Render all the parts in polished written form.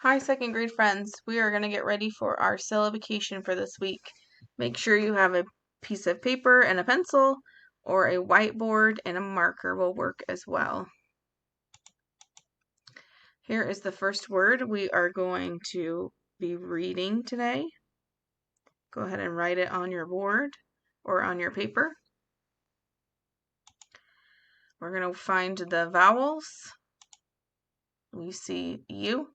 Hi, second grade friends. We are going to get ready for our syllabication for this week. Make sure you have a piece of paper and a pencil, or a whiteboard and a marker will work as well. Here is the first word we are going to be reading today. Go ahead and write it on your board or on your paper. We're going to find the vowels. We see U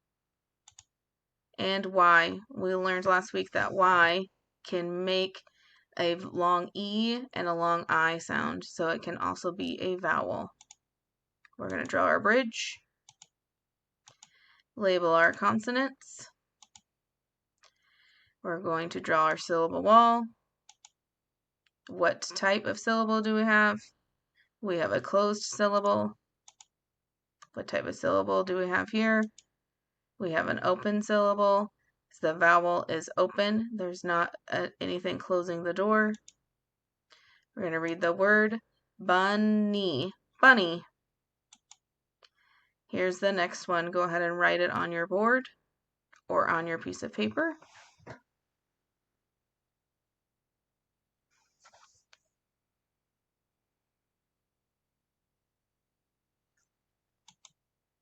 and Y. We learned last week that Y can make a long E and a long I sound, so it can also be a vowel. We're going to draw our bridge, label our consonants. We're going to draw our syllable wall. What type of syllable do we have? We have a closed syllable. What type of syllable do we have here? We have an open syllable. The vowel is open. There's not anything closing the door. We're going to read the word bunny. Bunny. Here's the next one. Go ahead and write it on your board or on your piece of paper.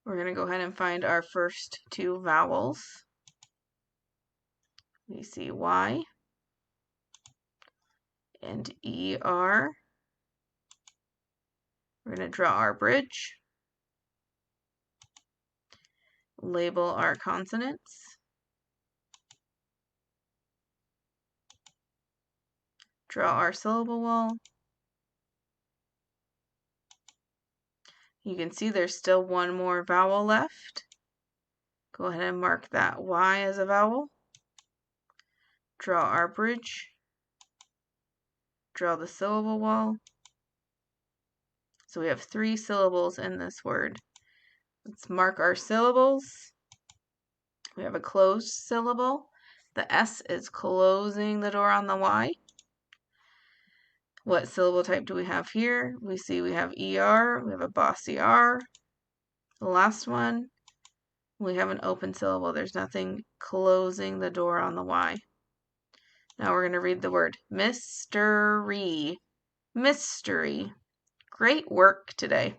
We're going to go ahead and find our first two vowels. We see Y and ER. We're going to draw our bridge, label our consonants, draw our syllable wall. You can see there's still one more vowel left. Go ahead and mark that Y as a vowel. Draw our bridge, draw the syllable wall. So we have 3 syllables in this word. Let's mark our syllables. We have a closed syllable. The S is closing the door on the Y. What syllable type do we have here? We see we have ER, we have a bossy R. The last one, we have an open syllable. There's nothing closing the door on the Y. Now we're going to read the word mystery. Mystery. Great work today.